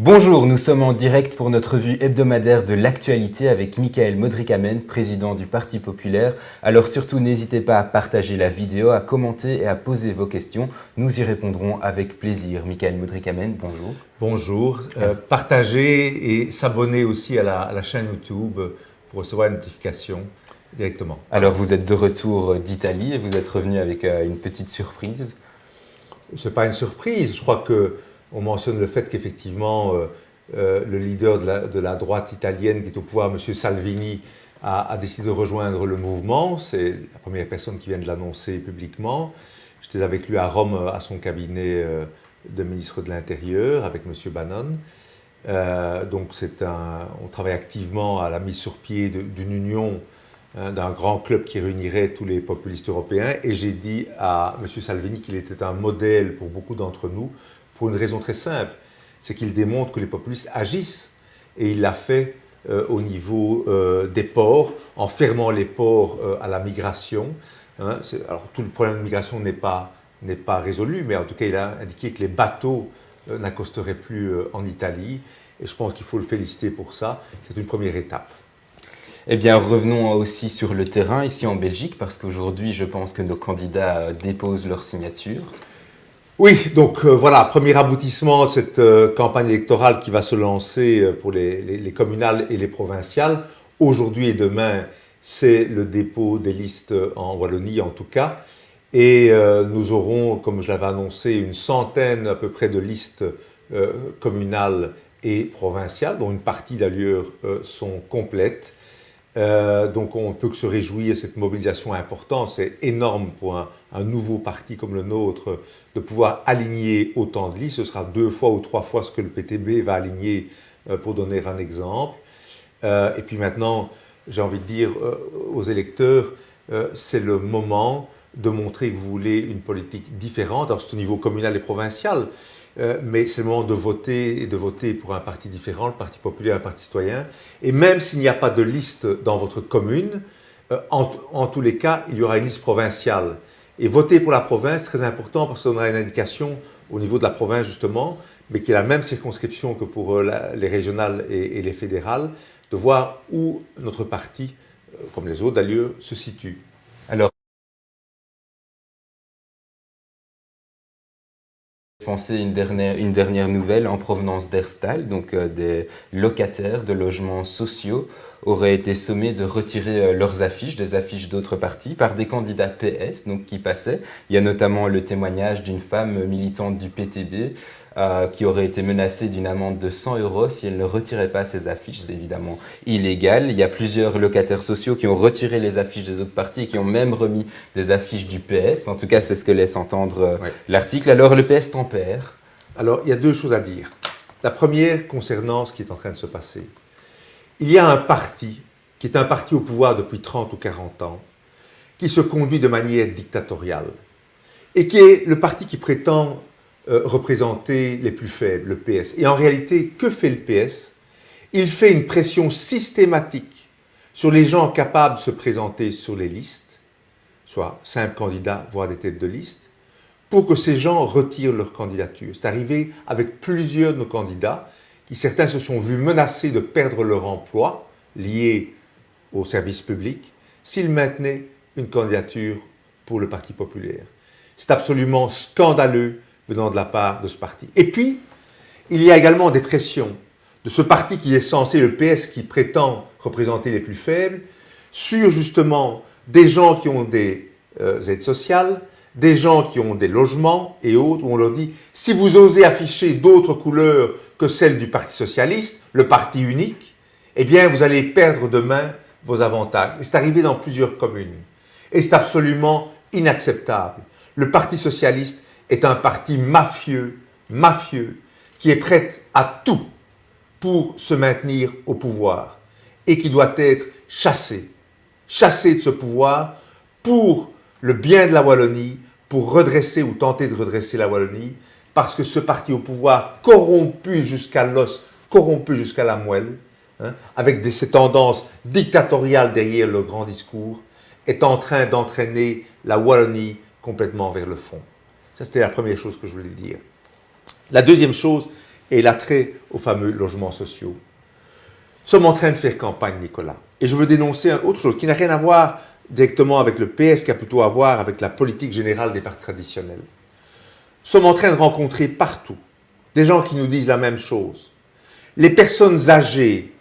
Bonjour, nous sommes en direct pour notre revue hebdomadaire de l'actualité avec Michael Modrikamen, président du Parti populaire. Alors surtout, n'hésitez pas à partager la vidéo, à commenter et à poser vos questions. Nous y répondrons avec plaisir. Michael Modrikamen, bonjour. Bonjour. Partager et s'abonner aussi à la chaîne YouTube pour recevoir une notification directement. Alors vous êtes de retour d'Italie et vous êtes revenu avec une petite surprise. Ce n'est pas une surprise. Je crois qu'on mentionne le fait qu'effectivement, le leader de la droite italienne qui est au pouvoir, M. Salvini, a décidé de rejoindre le mouvement. C'est la première personne qui vient de l'annoncer publiquement. J'étais avec lui à Rome, à son cabinet de ministre de l'Intérieur, avec M. Bannon. Donc on travaille activement à la mise sur pied d'une union, d'un grand club qui réunirait tous les populistes européens. Et j'ai dit à M. Salvini qu'il était un modèle pour beaucoup d'entre nous, pour une raison très simple, c'est qu'il démontre que les populistes agissent. Et il l'a fait au niveau des ports, en fermant les ports à la migration. Alors tout le problème de migration n'est pas résolu, mais en tout cas il a indiqué que les bateaux n'accosteraient plus en Italie. Et je pense qu'il faut le féliciter pour ça. C'est une première étape. Eh bien, revenons aussi sur le terrain, ici en Belgique, parce qu'aujourd'hui, je pense que nos candidats déposent leur signature. Oui, donc voilà, premier aboutissement de cette campagne électorale qui va se lancer pour les communales et les provinciales. Aujourd'hui et demain, c'est le dépôt des listes en Wallonie en tout cas. Et nous aurons, comme je l'avais annoncé, une centaine à peu près de listes communales et provinciales, dont une partie d'ailleurs sont complètes. Donc on ne peut que se réjouir de cette mobilisation importante. C'est énorme pour un nouveau parti comme le nôtre de pouvoir aligner autant de listes. Ce sera 2 fois ou 3 fois ce que le PTB va aligner, pour donner un exemple. Et puis maintenant, j'ai envie de dire aux électeurs, c'est le moment de montrer que vous voulez une politique différente. Alors c'est au niveau communal et provincial, mais c'est le moment de voter, et de voter pour un parti différent, le Parti populaire, un parti citoyen. Et même s'il n'y a pas de liste dans votre commune, en tous les cas, il y aura une liste provinciale. Et voter pour la province, très important, parce que ça donnera une indication au niveau de la province justement, mais qui a la même circonscription que pour les régionales et les fédérales, de voir où notre parti, comme les autres d'ailleurs, se situe. Alors, penser une dernière nouvelle en provenance d'Herstal, donc des locataires de logements sociaux auraient été sommés de retirer leurs affiches, des affiches d'autres partis, par des candidats PS donc, qui passaient. Il y a notamment le témoignage d'une femme militante du PTB qui aurait été menacée d'une amende de 100 € si elle ne retirait pas ses affiches. C'est évidemment illégal. Il y a plusieurs locataires sociaux qui ont retiré les affiches des autres partis et qui ont même remis des affiches du PS. En tout cas, c'est ce que laisse entendre l'article. Alors, le PS tempère. Alors, il y a 2 choses à dire. La première, concernant ce qui est en train de se passer. Il y a un parti, qui est un parti au pouvoir depuis 30 ou 40 ans, qui se conduit de manière dictatoriale, et qui est le parti qui prétend représenter les plus faibles, le PS. Et en réalité, que fait le PS? Il fait une pression systématique sur les gens capables de se présenter sur les listes, soit simples candidats, voire des têtes de liste, pour que ces gens retirent leur candidature. C'est arrivé avec plusieurs de nos candidats, qui certains se sont vus menacés de perdre leur emploi lié au service public s'ils maintenaient une candidature pour le Parti populaire. C'est absolument scandaleux venant de la part de ce parti. Et puis, il y a également des pressions de ce parti qui est censé, le PS, qui prétend représenter les plus faibles, sur justement des gens qui ont des aides sociales, des gens qui ont des logements et autres, où on leur dit, si vous osez afficher d'autres couleurs que celles du Parti socialiste, le parti unique, eh bien vous allez perdre demain vos avantages. Et c'est arrivé dans plusieurs communes. Et c'est absolument inacceptable. Le Parti socialiste est un parti mafieux, qui est prêt à tout pour se maintenir au pouvoir et qui doit être chassé de ce pouvoir pour le bien de la Wallonie, pour redresser ou tenter de redresser la Wallonie, parce que ce parti au pouvoir, corrompu jusqu'à l'os, corrompu jusqu'à la moelle, avec ces tendances dictatoriales derrière le grand discours, est en train d'entraîner la Wallonie complètement vers le fond. Ça, c'était la première chose que je voulais dire. La deuxième chose, et l'attrait aux fameux logements sociaux. Nous sommes en train de faire campagne, Nicolas. Et je veux dénoncer autre chose qui n'a rien à voir directement avec le PS, qui a plutôt à voir avec la politique générale des partis traditionnels. Nous sommes en train de rencontrer partout des gens qui nous disent la même chose. Les personnes âgées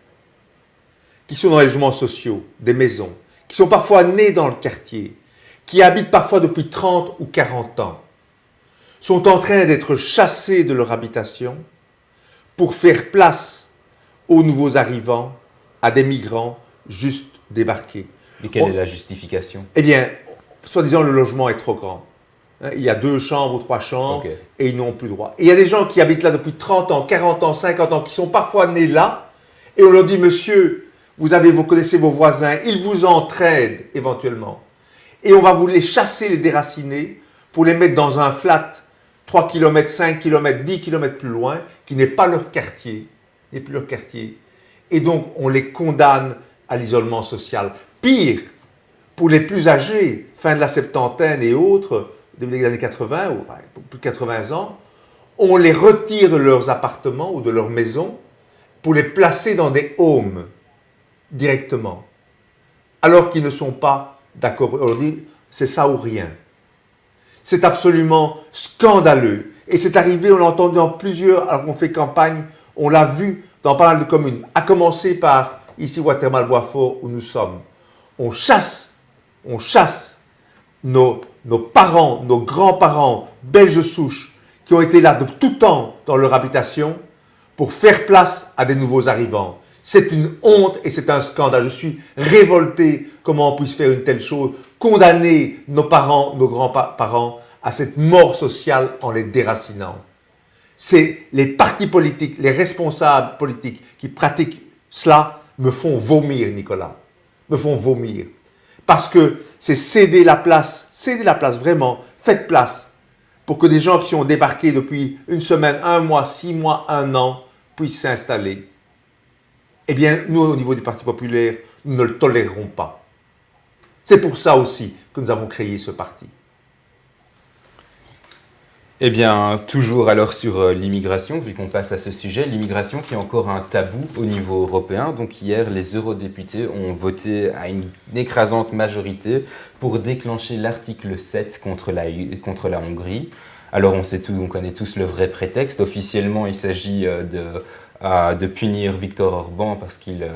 qui sont dans les logements sociaux, des maisons, qui sont parfois nées dans le quartier, qui habitent parfois depuis 30 ou 40 ans, sont en train d'être chassées de leur habitation pour faire place aux nouveaux arrivants, à des migrants juste débarqués. Et quelle est la justification? Eh bien, soi-disant, le logement est trop grand. Il y a 2 chambres ou 3 chambres et ils n'ont plus droit. Et il y a des gens qui habitent là depuis 30 ans, 40 ans, 50 ans, qui sont parfois nés là, et on leur dit, monsieur, vous connaissez vos voisins, ils vous entraident éventuellement. Et on va vous les chasser, les déraciner, pour les mettre dans un flat 3 km, 5 km, 10 km plus loin, qui n'est pas leur quartier, n'est plus leur quartier. Et donc, on les condamne à l'isolement social. Pire, pour les plus âgés, fin de la septantaine et autres, début des années 80, ou enfin, plus de 80 ans, on les retire de leurs appartements ou de leurs maisons pour les placer dans des homes directement, alors qu'ils ne sont pas d'accord. On leur dit, c'est ça ou rien. C'est absolument scandaleux. Et c'est arrivé, on l'a entendu dans plusieurs, alors qu'on fait campagne, on l'a vu dans pas mal de communes, à commencer par ici Watermal-Boisfort où nous sommes. On chasse nos parents, nos grands-parents, belges souches, qui ont été là de tout temps dans leur habitation pour faire place à des nouveaux arrivants. C'est une honte et c'est un scandale. Je suis révolté comment on puisse faire une telle chose, condamner nos parents, nos grands-parents à cette mort sociale en les déracinant. C'est les partis politiques, les responsables politiques qui pratiquent cela me font vomir, Nicolas. Me font vomir. Parce que c'est céder la place vraiment, faites place pour que des gens qui ont débarqué depuis une semaine, 1 mois, 6 mois, 1 an puissent s'installer. Eh bien, nous, au niveau du Parti populaire, nous ne le tolérerons pas. C'est pour ça aussi que nous avons créé ce parti. Eh bien, toujours alors sur l'immigration, vu qu'on passe à ce sujet, l'immigration qui est encore un tabou au niveau européen. Donc hier, les eurodéputés ont voté à une écrasante majorité pour déclencher l'article 7 contre la Hongrie. Alors on connaît tous le vrai prétexte. Officiellement, il s'agit de punir Viktor Orban parce qu'il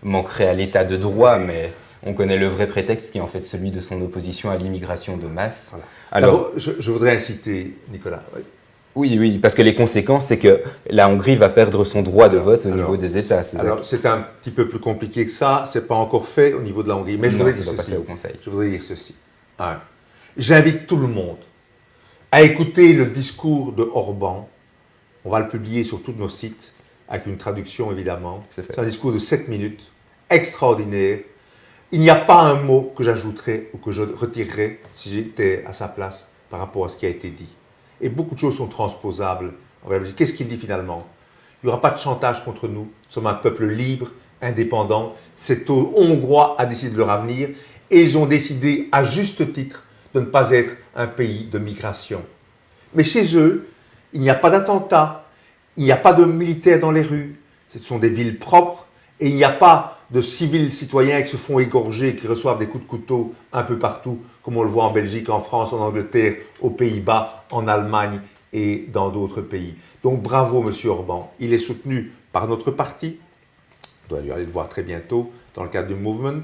manquerait à l'état de droit, mais on connaît le vrai prétexte qui est en fait celui de son opposition à l'immigration de masse. Voilà. Alors, je voudrais inciter Nicolas. Oui, parce que les conséquences, c'est que la Hongrie va perdre son droit de vote au niveau des États. C'est un petit peu plus compliqué que ça, c'est pas encore fait au niveau de la Hongrie. Mais je voudrais dire ceci. Passer au Conseil. Je voudrais dire ceci. J'invite tout le monde à écouter le discours de Orban. On va le publier sur tous nos sites, avec une traduction évidemment. C'est un discours de 7 minutes, extraordinaire. Il n'y a pas un mot que j'ajouterais ou que je retirerais si j'étais à sa place par rapport à ce qui a été dit. Et beaucoup de choses sont transposables. Qu'est-ce qu'il dit finalement? Il n'y aura pas de chantage contre nous. Nous sommes un peuple libre, indépendant. C'est aux Hongrois à décider de leur avenir. Et ils ont décidé, à juste titre, de ne pas être un pays de migration. Mais chez eux, il n'y a pas d'attentats. Il n'y a pas de militaires dans les rues. Ce sont des villes propres. Et il n'y a pas de civils citoyens qui se font égorger, qui reçoivent des coups de couteau un peu partout, comme on le voit en Belgique, en France, en Angleterre, aux Pays-Bas, en Allemagne et dans d'autres pays. Donc bravo, monsieur Orban. Il est soutenu par notre parti. On doit aller le voir très bientôt dans le cadre du Movement.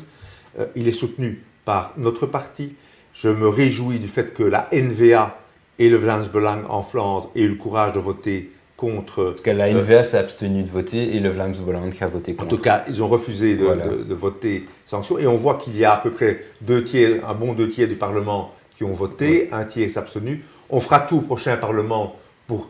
Il est soutenu par notre parti. Je me réjouis du fait que la NVA et le Vlaams-Belang en Flandre aient eu le courage de voter contre... En tout cas, la NVA s'est abstenue de voter et le Vlaams-Belang a voté contre. En tout cas, ils ont refusé de voter sanction. Et on voit qu'il y a à peu près un bon 2 tiers du Parlement qui ont voté, 1 tiers s'abstenu. On fera tout au prochain Parlement pour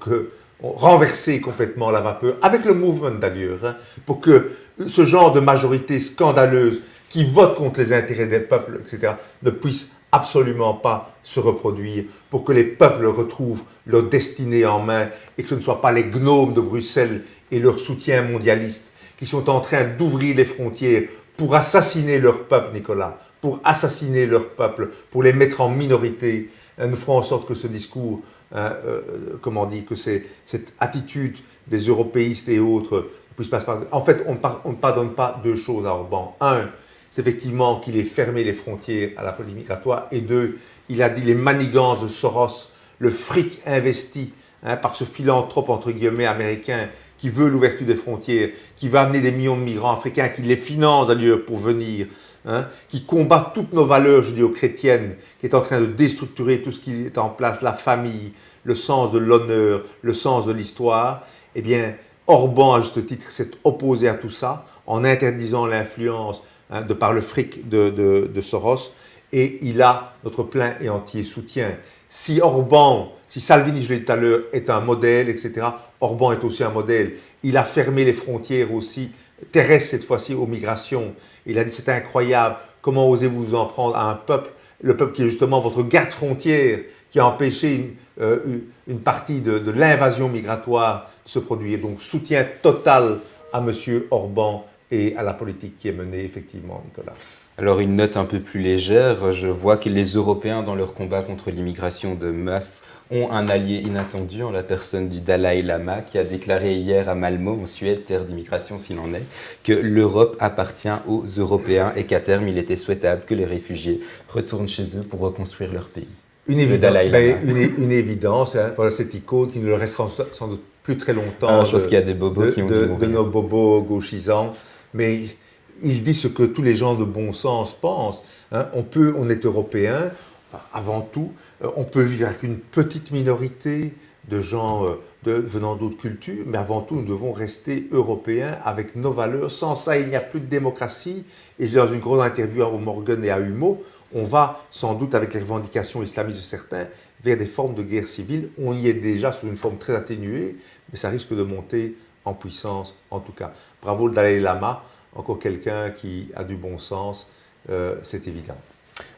renverser complètement la vapeur, avec le mouvement d'ailleurs, pour que ce genre de majorité scandaleuse qui vote contre les intérêts des peuples, etc., ne puisse absolument pas se reproduire, pour que les peuples retrouvent leur destinée en main et que ce ne soient pas les gnomes de Bruxelles et leur soutien mondialiste qui sont en train d'ouvrir les frontières pour assassiner leur peuple, Nicolas, pour assassiner leur peuple, pour les mettre en minorité. Nous ferons en sorte que ce discours hein, comment on dit, que cette attitude des européistes et autres puisse passer par... En fait, on ne pardonne pas deux choses à Orban. Un, c'est effectivement qu'il ait fermé les frontières à la politique migratoire. Et deux, il a dit les manigances de Soros, le fric investi par ce philanthrope, entre guillemets, américain, qui veut l'ouverture des frontières, qui va amener des millions de migrants africains, qui les finance d'ailleurs pour venir, qui combat toutes nos valeurs judéo-chrétiennes, qui est en train de déstructurer tout ce qui est en place, la famille, le sens de l'honneur, le sens de l'histoire. Eh bien, Orban, à juste titre, s'est opposé à tout ça en interdisant l'influence de par le fric de Soros, et il a notre plein et entier soutien. Si Orban, si Salvini, je l'ai dit tout à l'heure, est un modèle, etc., Orban est aussi un modèle. Il a fermé les frontières aussi, terrestres cette fois-ci, aux migrations. Il a dit c'est incroyable, comment osez-vous vous en prendre à un peuple, le peuple qui est justement votre garde-frontière, qui a empêché une partie de l'invasion migratoire de se produire. Donc soutien total à M. Orban et à la politique qui est menée, effectivement, Nicolas. Alors une note un peu plus légère, je vois que les Européens dans leur combat contre l'immigration de masse ont un allié inattendu en la personne du Dalai Lama qui a déclaré hier à Malmö, en Suède, terre d'immigration s'il en est, que l'Europe appartient aux Européens et qu'à terme il était souhaitable que les réfugiés retournent chez eux pour reconstruire leur pays. Une évidence, hein, voilà cette icône qui ne le restera sans doute plus très longtemps. Je pense qu'il y a des bobos qui ont dû mourir. De nos bobos gauchisants, mais il dit ce que tous les gens de bon sens pensent. Hein. On est européen, avant tout, on peut vivre avec une petite minorité de gens venant d'autres cultures, mais avant tout, nous devons rester européens avec nos valeurs. Sans ça, il n'y a plus de démocratie. Et dans une grande interview au Morgan et à Humo, on va sans doute, avec les revendications islamistes de certains, vers des formes de guerre civile. On y est déjà sous une forme très atténuée, mais ça risque de monter en puissance, en tout cas. Bravo le Dalai Lama, encore quelqu'un qui a du bon sens, c'est évident.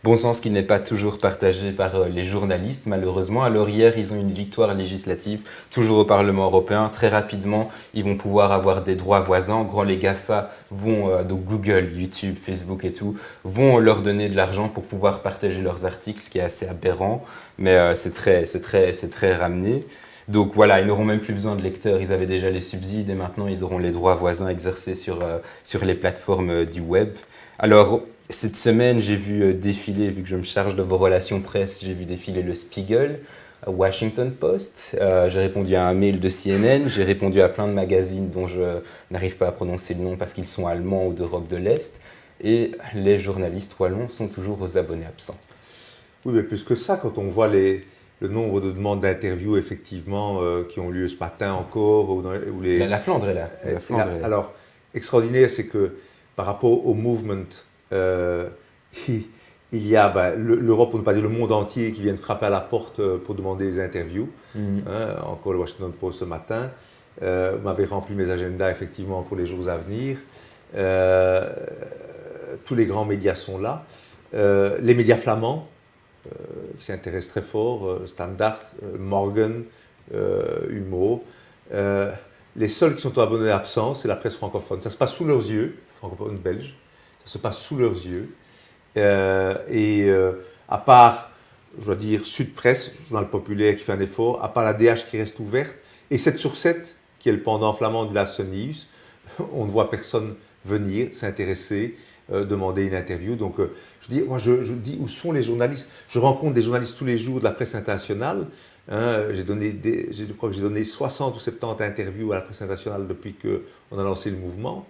Bon sens qui n'est pas toujours partagé par les journalistes, malheureusement. Alors hier, ils ont une victoire législative, toujours au Parlement européen. Très rapidement, ils vont pouvoir avoir des droits voisins. En gros, les GAFA vont, donc Google, YouTube, Facebook et tout, vont leur donner de l'argent pour pouvoir partager leurs articles, ce qui est assez aberrant, mais c'est très ramené. Donc voilà, ils n'auront même plus besoin de lecteurs, ils avaient déjà les subsides et maintenant ils auront les droits voisins exercés sur les plateformes du web. Alors, cette semaine, j'ai vu défiler, vu que je me charge de vos relations presse, j'ai vu défiler le Spiegel, Washington Post, j'ai répondu à un mail de CNN, j'ai répondu à plein de magazines dont je n'arrive pas à prononcer le nom parce qu'ils sont allemands ou d'Europe de l'Est, et les journalistes wallons sont toujours aux abonnés absents. Oui, mais plus que ça, quand on voit le nombre de demandes d'interviews, effectivement, qui ont lieu ce matin encore, ou les... La Flandre est là. Alors, extraordinaire, c'est que par rapport au movement, il y a l'Europe, pour ne pas dire le monde entier, qui vient de frapper à la porte pour demander des interviews. Encore le Washington Post ce matin m'avait rempli mes agendas effectivement pour les jours à venir. Tous les grands médias sont là. Les médias flamands qui s'intéressent très fort, Standard, Morgan, Humo. Les seuls qui sont abonnés absents, c'est la presse francophone. Ça se passe sous leurs yeux, francophone belge. Ça se passe sous leurs yeux. À part, je dois dire, Sud Presse, journal populaire qui fait un effort, à part la DH qui reste ouverte, et 7 sur 7, qui est le pendant flamand de la Sun News, on ne voit personne venir s'intéresser, demander une interview. Donc, je dis, où sont les journalistes? Je rencontre des journalistes tous les jours de la presse internationale. Je crois que j'ai donné 60 ou 70 interviews à la presse internationale depuis qu'on a lancé le mouvement.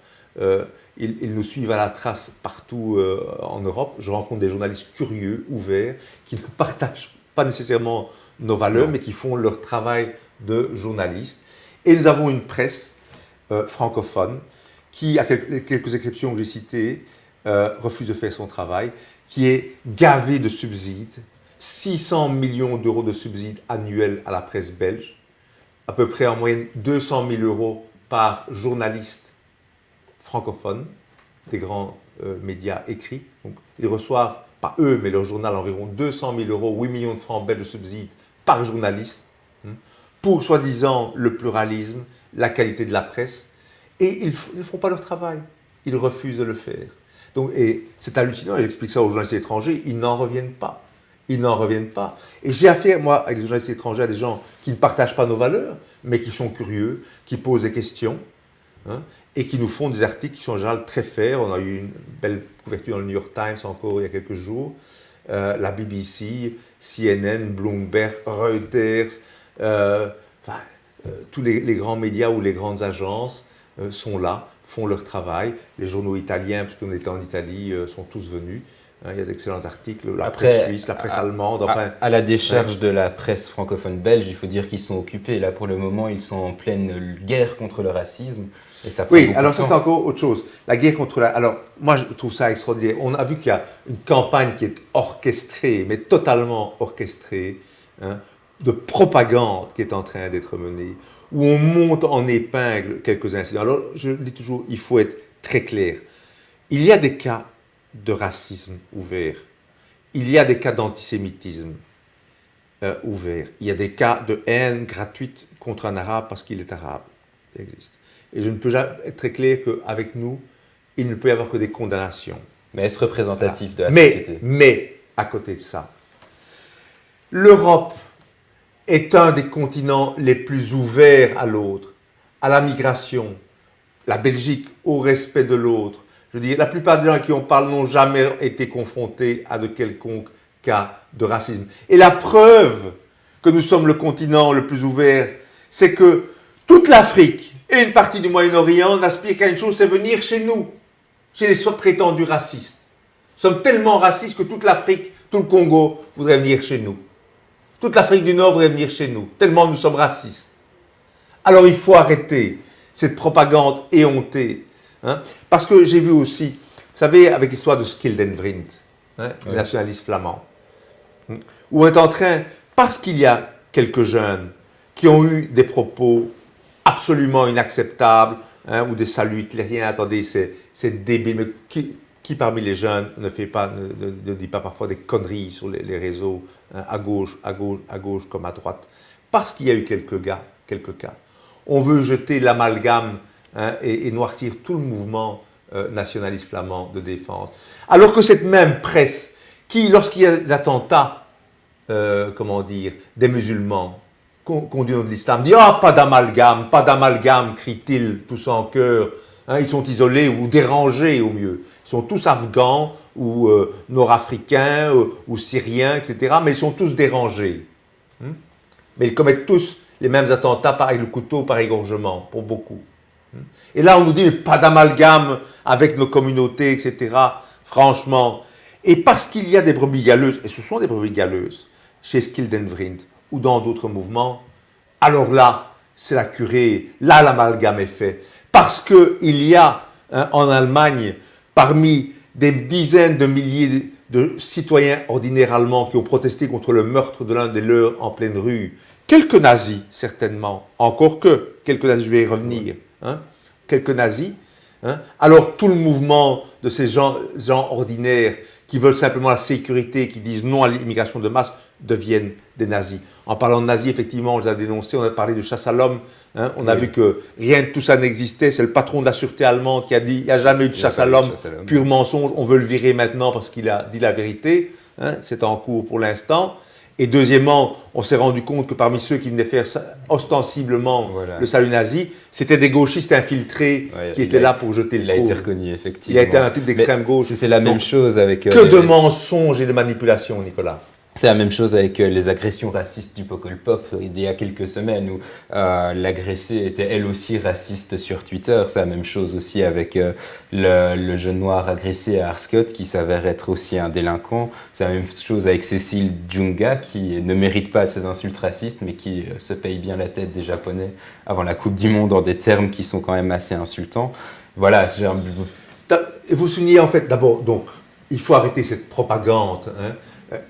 Ils nous suivent à la trace partout en Europe. Je rencontre des journalistes curieux, ouverts, qui ne partagent pas nécessairement nos valeurs, mais qui font leur travail de journaliste. Et nous avons une presse francophone qui, à quelques exceptions que j'ai citées, refuse de faire son travail, qui est gavée de subsides, 600 millions d'euros de subsides annuels à la presse belge, à peu près en moyenne 200 000 euros par journaliste francophone, des grands médias écrits. Donc, ils reçoivent, pas eux, mais leur journal, environ 200 000 euros, 8 millions de francs belges de subsides par journaliste, pour soi-disant le pluralisme, la qualité de la presse. Et ils ne font pas leur travail. Ils refusent de le faire. Donc, et c'est hallucinant, et j'explique ça aux journalistes étrangers, ils n'en reviennent pas. Ils n'en reviennent pas. Et j'ai affaire, moi, avec des journalistes étrangers, à des gens qui ne partagent pas nos valeurs, mais qui sont curieux, qui posent des questions, hein, et qui nous font des articles qui sont en général très faits. On a eu une belle couverture dans le New York Times encore il y a quelques jours. La BBC, CNN, Bloomberg, Reuters, tous les grands médias ou les grandes agences sont là, font leur travail. Les journaux italiens, puisqu'on était en Italie, sont tous venus. Il y a d'excellents articles, la presse suisse, la presse allemande. Enfin, à la décharge de la presse francophone belge, il faut dire qu'ils sont occupés. Là, pour le moment, ils sont en pleine guerre contre le racisme. Et ça prend oui, beaucoup alors de ça temps. c'est encore autre chose. La guerre contre la... Alors, moi je trouve ça extraordinaire. On a vu qu'il y a une campagne qui est orchestrée, mais totalement orchestrée, hein, de propagande qui est en train d'être menée, où on monte en épingle quelques incidents. Alors, je dis toujours, il faut être très clair. Il y a des cas de racisme ouvert. Il y a des cas d'antisémitisme ouvert. Il y a des cas de haine gratuite contre un arabe parce qu'il est arabe. Ça existe. Et je ne peux jamais être très clair qu'avec nous, il ne peut y avoir que des condamnations. Mais est-ce représentatif de la mais, société? Mais, à côté de ça, l'Europe est un des continents les plus ouverts à l'autre, à la migration. La Belgique, au respect de l'autre. Je veux dire, la plupart des gens qui en parlent n'ont jamais été confrontés à de quelconques cas de racisme. Et la preuve que nous sommes le continent le plus ouvert, c'est que toute l'Afrique et une partie du Moyen-Orient n'aspirent qu'à une chose, c'est venir chez nous, chez les prétendus racistes. Nous sommes tellement racistes que toute l'Afrique, tout le Congo voudrait venir chez nous. Toute l'Afrique du Nord voudrait venir chez nous, tellement nous sommes racistes. Alors il faut arrêter cette propagande éhontée. Hein, parce que j'ai vu aussi, vous savez, avec l'histoire de Schildenvriend, hein, le nationaliste flamand, où on est en train, parce qu'il y a quelques jeunes qui ont eu des propos absolument inacceptables, hein, ou des saluts hitlériens, attendez, c'est débile, mais qui parmi les jeunes ne dit pas parfois des conneries sur les réseaux, hein, à gauche comme à droite, parce qu'il y a eu quelques cas. On veut jeter l'amalgame, hein, et noircir tout le mouvement nationaliste flamand de défense. Alors que cette même presse, qui, lorsqu'il y a des attentats, des musulmans, conduits de l'islam, dit « Ah, pas d'amalgame, crie-t-il tous en chœur. Hein, ils sont isolés ou dérangés au mieux. Ils sont tous afghans ou nord-africains ou syriens, etc. Mais ils sont tous dérangés. Mais ils commettent tous les mêmes attentats par le couteau, par égorgement, pour beaucoup. Et là, on nous dit pas d'amalgame avec nos communautés, etc. Franchement. Et parce qu'il y a des brebis galeuses, et ce sont des brebis galeuses, chez Schildenvriend ou dans d'autres mouvements, alors là, c'est la curée, là l'amalgame est fait. Parce qu'il y a, hein, en Allemagne, parmi des dizaines de milliers de citoyens ordinaires allemands qui ont protesté contre le meurtre de l'un des leurs en pleine rue, quelques nazis, certainement, encore que, quelques nazis, je vais y revenir, hein, quelques nazis, hein, alors tout le mouvement de ces gens ordinaires qui veulent simplement la sécurité, qui disent non à l'immigration de masse, deviennent des nazis. En parlant de nazis, effectivement, on les a dénoncés, on a parlé de chasse à l'homme, hein, on a vu que rien de tout ça n'existait, c'est le patron de la sûreté allemande qui a dit il n'y a jamais eu de chasse à l'homme, pur mensonge, on veut le virer maintenant parce qu'il a dit la vérité, hein, c'est en cours pour l'instant. Et deuxièmement, on s'est rendu compte que parmi ceux qui venaient faire ostensiblement le salut nazi, c'était des gauchistes infiltrés qui étaient là pour jeter le trou. Il a été reconnu, effectivement. Il a été un type d'extrême gauche. C'est la même chose avec... Que de mensonges et de manipulations, Nicolas. C'est la même chose avec les agressions racistes du Pokélpop il y a quelques semaines où l'agressée était elle aussi raciste sur Twitter. C'est la même chose aussi avec le jeune noir agressé à Arscott qui s'avère être aussi un délinquant. C'est la même chose avec Cécile Djunga qui ne mérite pas ces insultes racistes mais qui se paye bien la tête des Japonais avant la Coupe du Monde en des termes qui sont quand même assez insultants. Voilà. Vous soulignez en fait d'abord, donc, il faut arrêter cette propagande, hein.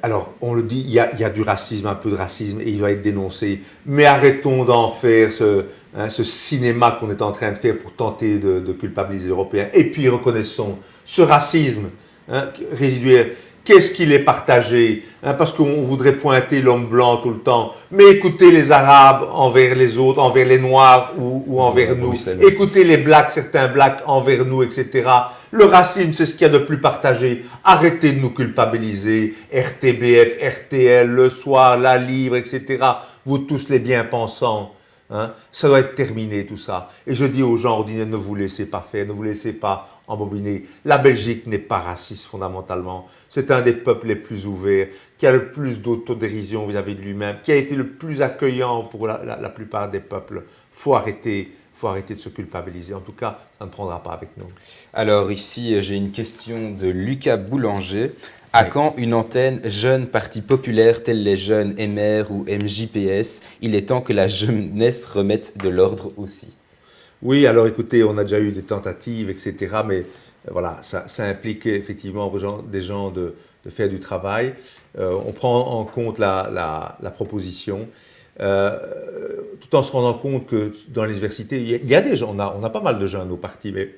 Alors, on le dit, il y a du racisme, un peu de racisme, et il doit être dénoncé. Mais arrêtons d'en faire ce cinéma qu'on est en train de faire pour tenter de culpabiliser les Européens. Et puis, reconnaissons ce racisme, hein, résiduel Qu'est-ce qu'il est partagé, hein, parce qu'on voudrait pointer l'homme blanc tout le temps. Mais écoutez les Arabes envers les autres, envers les Noirs ou envers nous. Écoutez les Blacks, certains Blacks envers nous, etc. Le racisme, c'est ce qu'il y a de plus partagé. Arrêtez de nous culpabiliser. RTBF, RTL, Le Soir, La Libre, etc. Vous tous les bien-pensants. Hein, ça doit être terminé tout ça. Et je dis aux gens ordinaires, ne vous laissez pas faire, ne vous laissez pas embobiner. La Belgique n'est pas raciste fondamentalement. C'est un des peuples les plus ouverts, qui a le plus d'autodérision vis-à-vis de lui-même, qui a été le plus accueillant pour la plupart des peuples. Faut arrêter de se culpabiliser. En tout cas, ça ne prendra pas avec nous. Alors ici, j'ai une question de Lucas Boulanger. À quand une antenne jeune parti populaire tels les jeunes MR ou MJPS? Il est temps que la jeunesse remette de l'ordre aussi. Oui, alors écoutez, on a déjà eu des tentatives, etc. Mais voilà, ça implique effectivement des gens de faire du travail. On prend en compte la proposition, tout en se rendant compte que dans les universités, il y a des gens, on a pas mal de jeunes au parti, mais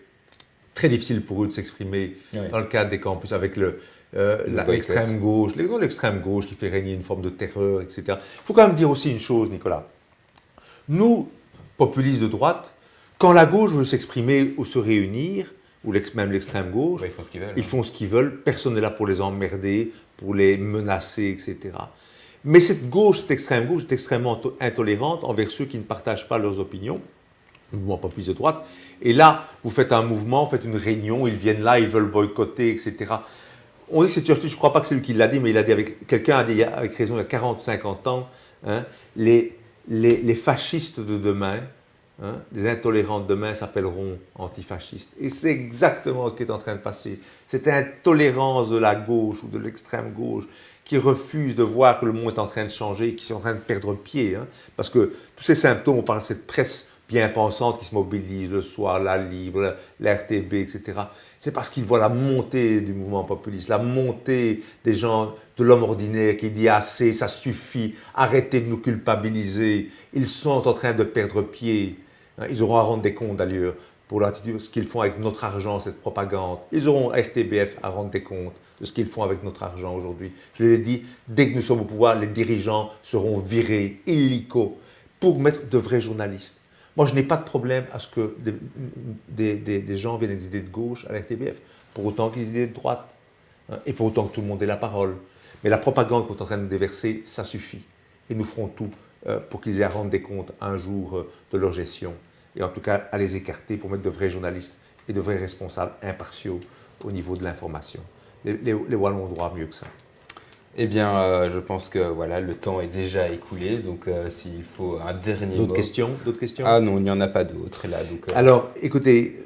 très difficile pour eux de s'exprimer dans le cadre des campus avec l'extrême gauche, l'extrême gauche qui fait régner une forme de terreur, etc. Il faut quand même dire aussi une chose, Nicolas. Nous, populistes de droite, quand la gauche veut s'exprimer ou se réunir, ou même l'extrême gauche, ils font ce qu'ils veulent. Personne n'est là pour les emmerder, pour les menacer, etc. Mais cette extrême gauche est extrêmement intolérante envers ceux qui ne partagent pas leurs opinions. Mouvement populiste de droite. Et là, vous faites un mouvement, vous faites une réunion, ils viennent là, ils veulent boycotter, etc. On dit que c'est Churchill, je ne crois pas que c'est lui qui l'a dit, mais il a dit quelqu'un a dit avec raison il y a 40-50 ans, hein, les fascistes de demain, hein, les intolérants de demain s'appelleront antifascistes. Et c'est exactement ce qui est en train de passer. Cette intolérance de la gauche ou de l'extrême gauche qui refuse de voir que le monde est en train de changer, qui sont en train de perdre pied. Hein, parce que tous ces symptômes, on parle de cette presse bien pensante qui se mobilise Le Soir, La Libre, la RTB, etc. C'est parce qu'ils voient la montée du mouvement populiste, la montée des gens, de l'homme ordinaire qui dit assez, ça suffit, arrêtez de nous culpabiliser. Ils sont en train de perdre pied. Ils auront à rendre des comptes d'ailleurs pour ce qu'ils font avec notre argent, cette propagande. Ils auront RTBF à rendre des comptes de ce qu'ils font avec notre argent aujourd'hui. Je l'ai dit, dès que nous sommes au pouvoir, les dirigeants seront virés, illico, pour mettre de vrais journalistes. Moi, je n'ai pas de problème à ce que des gens viennent des idées de gauche à la RTBF, pour autant qu'ils aient des idées de droite, hein, et pour autant que tout le monde ait la parole. Mais la propagande qu'on est en train de déverser, ça suffit. Et nous ferons tout pour qu'ils aient à rendre des comptes un jour de leur gestion. Et en tout cas, à les écarter pour mettre de vrais journalistes et de vrais responsables impartiaux au niveau de l'information. Les Wallons ont droit mieux que ça. Eh bien, je pense que voilà, le temps est déjà écoulé, donc s'il faut un dernier mot. D'autres questions? Ah non, il n'y en a pas d'autres là. Donc, Alors, écoutez,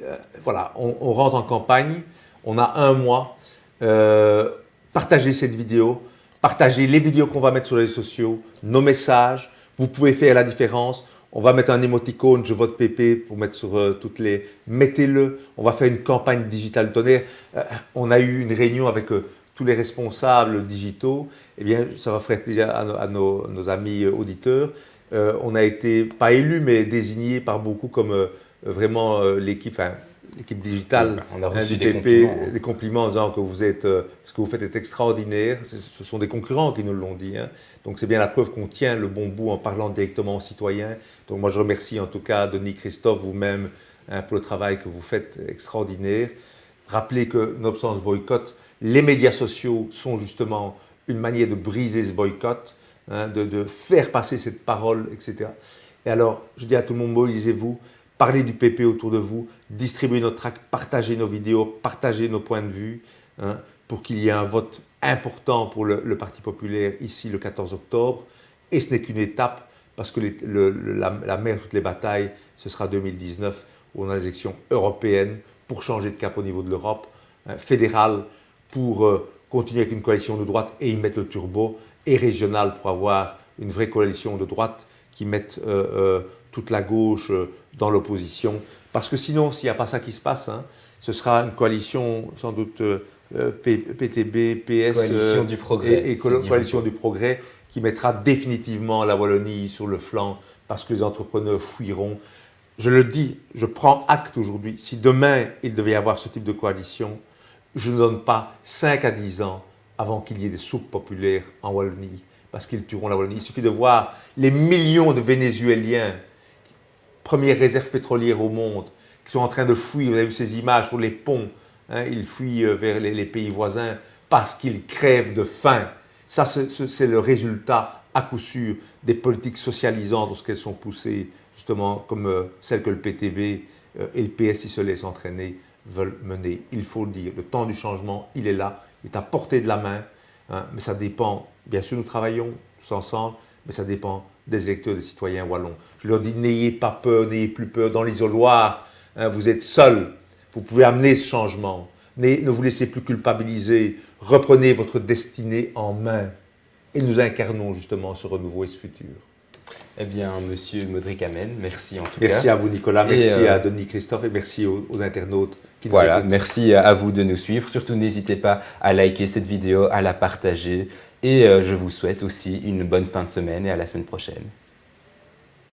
voilà, on rentre en campagne, on a un mois. Partagez cette vidéo, partagez les vidéos qu'on va mettre sur les réseaux sociaux, nos messages. Vous pouvez faire la différence. On va mettre un émoticône, je vote PP, pour mettre sur toutes les... Mettez-le. On va faire une campagne digitale tonnerre. On a eu une réunion avec tous les responsables digitaux. Eh bien, ça va faire plaisir à nos amis auditeurs. On a été, pas élus, mais désignés par beaucoup comme vraiment l'équipe digitale on a reçu du PP, des compliments en disant que ce que vous faites est extraordinaire. Ce sont des concurrents qui nous l'ont dit. Hein. Donc c'est bien la preuve qu'on tient le bon bout en parlant directement aux citoyens. Donc moi je remercie en tout cas Denis Christophe, vous-même, hein, pour le travail que vous faites extraordinaire. Rappelez que nonobstant ce boycott, les médias sociaux sont justement une manière de briser ce boycott, hein, de faire passer cette parole, etc. Et alors, je dis à tout le monde, mobilisez-vous, parlez du PP autour de vous, distribuez notre tract, partagez nos vidéos, partagez nos points de vue, hein, pour qu'il y ait un vote important pour le Parti populaire ici le 14 octobre. Et ce n'est qu'une étape, parce que la mère de toutes les batailles, ce sera 2019, où on a les élections européennes pour changer de cap au niveau de l'Europe, hein, fédérale pour continuer avec une coalition de droite et y mettre le turbo, et régionale pour avoir une vraie coalition de droite qui mette toute la gauche dans l'opposition. Parce que sinon, s'il n'y a pas ça qui se passe, hein, ce sera une coalition sans doute PTB, PS coalition du progrès, et coalition du progrès qui mettra définitivement la Wallonie sur le flanc parce que les entrepreneurs fuiront. Je le dis, je prends acte aujourd'hui. Si demain, il devait y avoir ce type de coalition, je ne donne pas 5 à 10 ans avant qu'il y ait des soupes populaires en Wallonie, parce qu'ils tueront la Wallonie. Il suffit de voir les millions de Vénézuéliens, première réserve pétrolière au monde, qui sont en train de fuir. Vous avez vu ces images sur les ponts, hein, ils fuient vers les pays voisins parce qu'ils crèvent de faim. Ça, c'est le résultat, à coup sûr, des politiques socialisantes lorsqu'elles sont poussées, justement, comme celles que le PTB et le PS, qui se laissent entraîner, veulent mener. Il faut le dire, le temps du changement, il est là, il est à portée de la main, hein, mais ça dépend, bien sûr, nous travaillons tous ensemble, mais ça dépend des électeurs, des citoyens wallons. Je leur dis, n'ayez pas peur, n'ayez plus peur. Dans l'isoloir, hein, vous êtes seuls, vous pouvez amener ce changement. Ne vous laissez plus culpabiliser, reprenez votre destinée en main. Et nous incarnons justement ce renouveau et ce futur. Eh bien, Monsieur Modric Amen, merci en tout cas. Merci à vous Nicolas, merci à Denis Christophe et merci aux internautes qui nous écoutent. Merci à vous de nous suivre. Surtout, n'hésitez pas à liker cette vidéo, à la partager. Et je vous souhaite aussi une bonne fin de semaine et à la semaine prochaine.